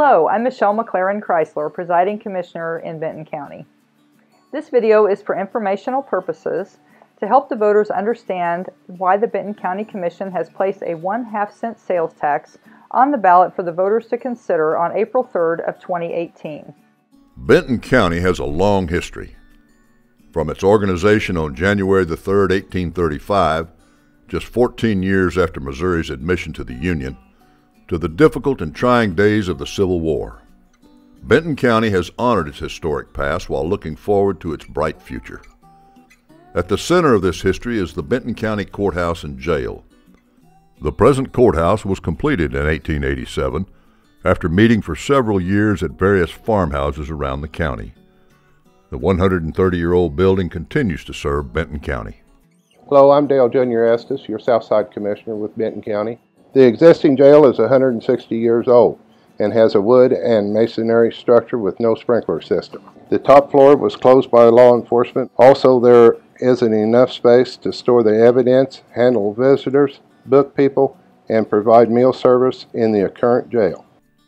Hello, I'm Michelle McLaren Chrysler, Presiding Commissioner in Benton County. This video is for informational purposes to help the voters understand why the Benton County Commission has placed a 1/2 cent sales tax on the ballot for the voters to consider on April 3rd of 2018. Benton County has a long history. From its organization on January the 3rd, 1835, just 14 years after Missouri's admission to the Union, to the difficult and trying days of the Civil War. Benton County has honored its historic past while looking forward to its bright future. At the center of this history is the Benton County Courthouse and Jail. The present courthouse was completed in 1887 after meeting for several years at various farmhouses around the county. The 130-year-old building continues to serve Benton County. Hello, I'm Dale Jr. Estes, your Southside Commissioner with Benton County. The existing jail is 160 years old and has a wood and masonry structure with no sprinkler system. The top floor was closed by law enforcement. Also, there isn't enough space to store the evidence, handle visitors, book people, and provide meal service in the current jail.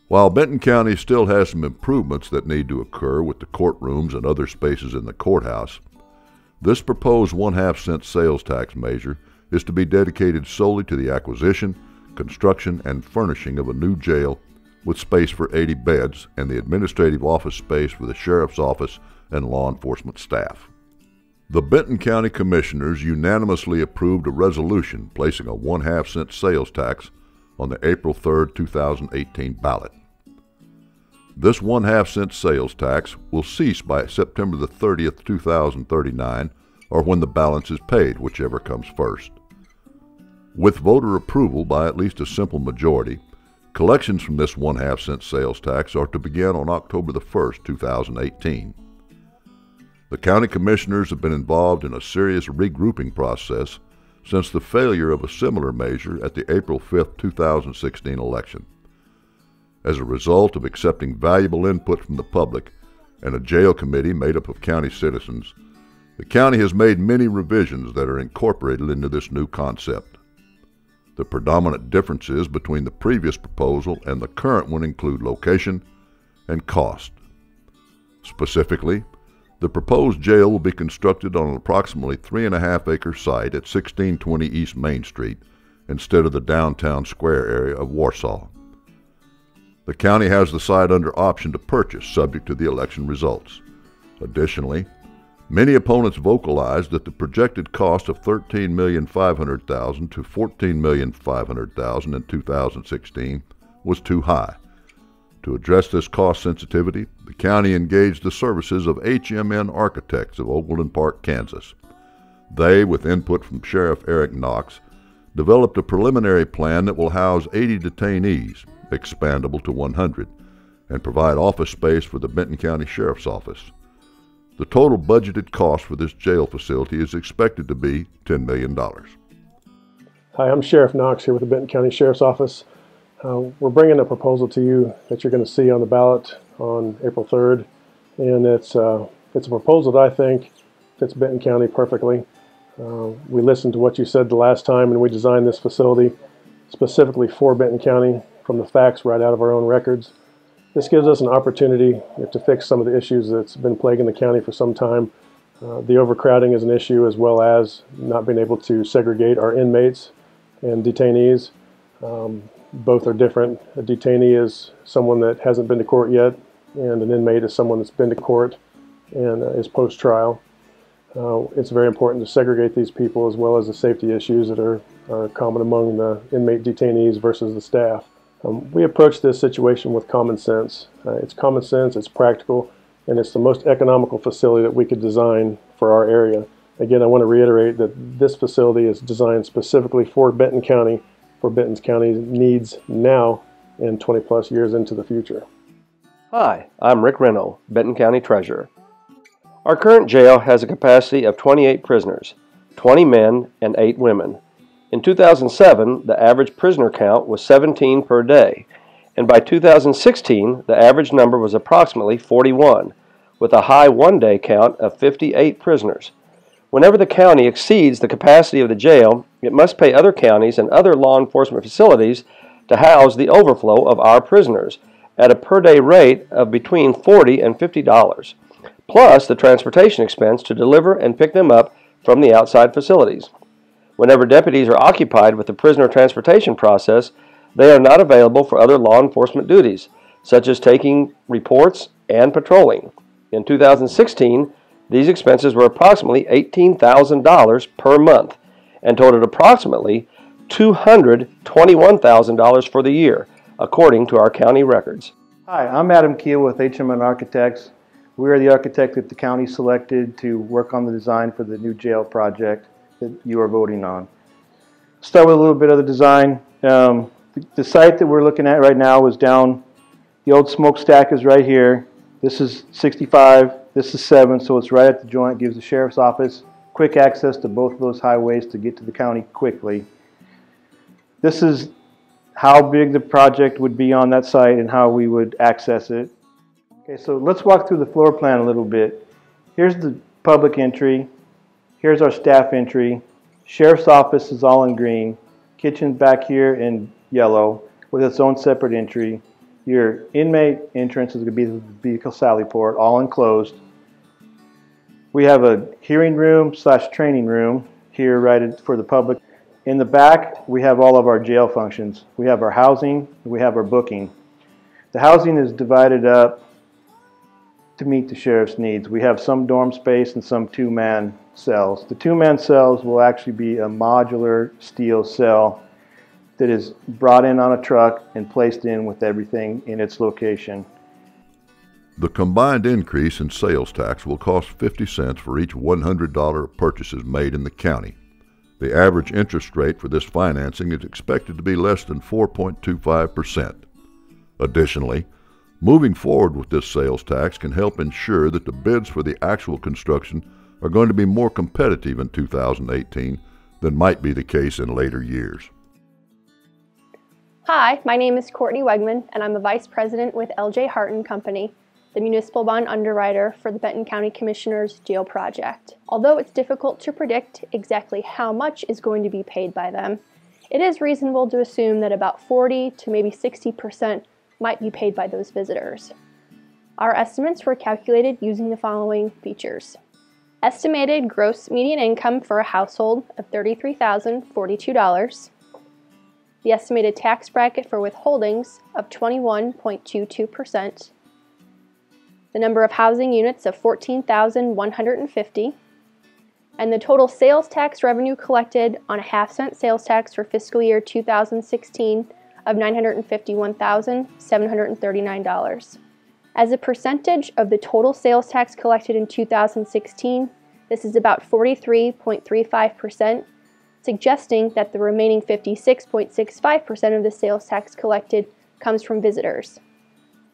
While Benton County still has some improvements that need to occur with the courtrooms and other spaces in the courthouse, this proposed 1/2 cent sales tax measure is to be dedicated solely to the acquisition, construction, and furnishing of a new jail with space for 80 beds and the administrative office space for the Sheriff's Office and law enforcement staff. The Benton County Commissioners unanimously approved a resolution placing a 1/2 cent sales tax on the April 3rd, 2018 ballot. This 1/2 cent sales tax will cease by September the 30th, 2039, or when the balance is paid, whichever comes first. With voter approval by at least a simple majority, collections from this 1/2 cent sales tax are to begin on October the 1st, 2018. The county commissioners have been involved in a serious regrouping process since the failure of a similar measure at the April 5th, 2016 election. As a result of accepting valuable input from the public and a jail committee made up of county citizens, the county has made many revisions that are incorporated into this new concept. The predominant differences between the previous proposal and the current one include location and cost. Specifically, the proposed jail will be constructed on an approximately 3.5-acre site at 1620 East Main Street instead of the downtown square area of Warsaw. The county has the site under option to purchase subject to the election results. Additionally, many opponents vocalized that the projected cost of $13,500,000 to $14,500,000 in 2016 was too high. To address this cost sensitivity, the county engaged the services of HMN Architects of Overland Park, Kansas. They, with input from Sheriff Eric Knox, developed a preliminary plan that will house 80 detainees, expandable to 100, and provide office space for the Benton County Sheriff's Office. The total budgeted cost for this jail facility is expected to be $10 million. Hi, I'm Sheriff Knox here with the Benton County Sheriff's Office. We're bringing a proposal to you that you're going to see on the ballot on April 3rd, and it's a proposal that I think fits Benton County perfectly. We listened to what you said the last time, and we designed this facility specifically for Benton County from the facts right out of our own records. This gives us an opportunity to fix some of the issues that's been plaguing the county for some time. The overcrowding is an issue, as well as not being able to segregate our inmates and detainees. Both are different. A detainee is someone that hasn't been to court yet, and an inmate is someone that's been to court and is post-trial. It's very important to segregate these people, as well as the safety issues that are common among the inmate detainees versus the staff. We approach this situation with common sense. It's common sense, it's practical, and it's the most economical facility that we could design for our area. Again, I want to reiterate that this facility is designed specifically for Benton County, for Benton County's needs now and 20+ years into the future. Hi, I'm Rick Renault, Benton County Treasurer. Our current jail has a capacity of 28 prisoners, 20 men and 8 women. In 2007, the average prisoner count was 17 per day, and by 2016, the average number was approximately 41, with a high one-day count of 58 prisoners. Whenever the county exceeds the capacity of the jail, it must pay other counties and other law enforcement facilities to house the overflow of our prisoners, at a per-day rate of between $40 and $50, plus the transportation expense to deliver and pick them up from the outside facilities. Whenever deputies are occupied with the prisoner transportation process, they are not available for other law enforcement duties, such as taking reports and patrolling. In 2016, these expenses were approximately $18,000 per month and totaled approximately $221,000 for the year, according to our county records. Hi, I'm Adam Keel with HMN Architects. We are the architect that the county selected to work on the design for the new jail project that you are voting on. Start with a little bit of the design. The site that we're looking at right now is down, the old smokestack is right here. This is 65, this is 7, so it's right at the joint, gives the sheriff's office quick access to both of those highways to get to the county quickly. This is how big the project would be on that site and how we would access it. Okay, so let's walk through the floor plan a little bit. Here's the public entry. Here's our staff entry. Sheriff's office is all in green. Kitchen back here in yellow with its own separate entry. Your inmate entrance is going to be the vehicle sally port, all enclosed. We have a hearing room / training room here right for the public. In the back, we have all of our jail functions. We have our housing, we have our booking. The housing is divided up to meet the sheriff's needs. We have some dorm space and some two-man cells. The two-man cells will actually be a modular steel cell that is brought in on a truck and placed in with everything in its location. The combined increase in sales tax will cost 50 cents for each $100 of purchases made in the county. The average interest rate for this financing is expected to be less than 4.25%. Additionally, moving forward with this sales tax can help ensure that the bids for the actual construction are going to be more competitive in 2018 than might be the case in later years. Hi, my name is Courtney Wegman, and I'm a Vice President with L.J. Hart & Company, the municipal bond underwriter for the Benton County Commissioner's Jail Project. Although it's difficult to predict exactly how much is going to be paid by them, it is reasonable to assume that about 40 to maybe 60% might be paid by those visitors. Our estimates were calculated using the following features. Estimated gross median income for a household of $33,042. The estimated tax bracket for withholdings of 21.22%. The number of housing units of 14,150, and the total sales tax revenue collected on a half-cent sales tax for fiscal year 2016 of $951,739. As a percentage of the total sales tax collected in 2016, this is about 43.35%, suggesting that the remaining 56.65% of the sales tax collected comes from visitors.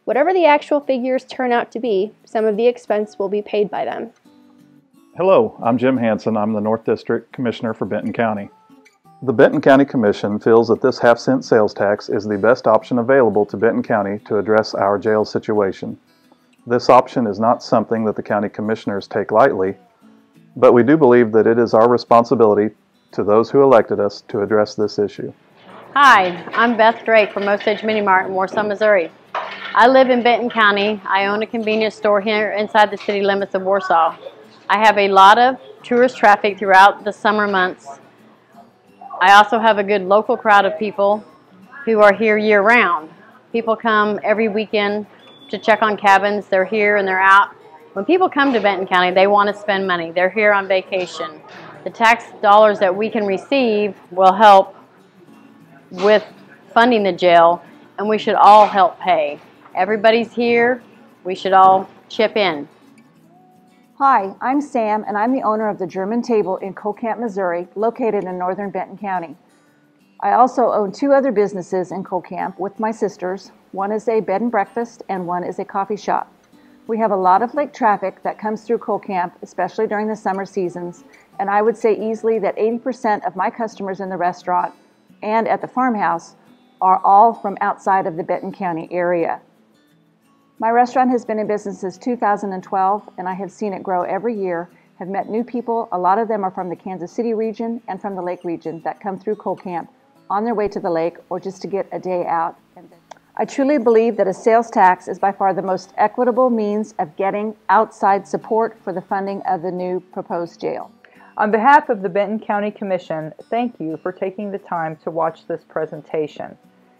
Whatever the actual figures turn out to be, some of the expense will be paid by them. Hello, I'm Jim Hansen. I'm the North District Commissioner for Benton County. The Benton County Commission feels that this half-cent sales tax is the best option available to Benton County to address our jail situation. This option is not something that the County Commissioners take lightly, but we do believe that it is our responsibility to those who elected us to address this issue. Hi, I'm Beth Drake from Osage Mini Mart in Warsaw, Missouri. I live in Benton County. I own a convenience store here inside the city limits of Warsaw. I have a lot of tourist traffic throughout the summer months. I also have a good local crowd of people who are here year-round. People come every weekend to check on cabins. They're here and they're out. When people come to Benton County, they want to spend money. They're here on vacation. The tax dollars that we can receive will help with funding the jail, and we should all help pay. Everybody's here. We should all chip in. Hi, I'm Sam, and I'm the owner of the German Table in Colcamp, Missouri, located in northern Benton County. I also own 2 other businesses in Colcamp with my sisters. One is a bed and breakfast, and one is a coffee shop. We have a lot of lake traffic that comes through Colcamp, especially during the summer seasons, and I would say easily that 80% of my customers in the restaurant and at the farmhouse are all from outside of the Benton County area. My restaurant has been in business since 2012, and I have seen it grow every year, have met new people. A lot of them are from the Kansas City region and from the lake region that come through Colcamp on their way to the lake or just to get a day out. I truly believe that a sales tax is by far the most equitable means of getting outside support for the funding of the new proposed jail. On behalf of the Benton County Commission, thank you for taking the time to watch this presentation.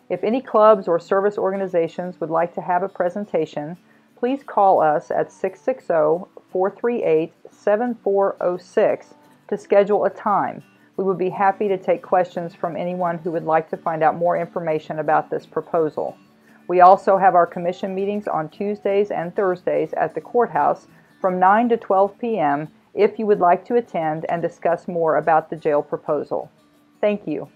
If any clubs or service organizations would like to have a presentation, please call us at 660-438-7406 to schedule a time. We would be happy to take questions from anyone who would like to find out more information about this proposal. We also have our commission meetings on Tuesdays and Thursdays at the courthouse from 9 to 12 p.m. if you would like to attend and discuss more about the jail proposal. Thank you.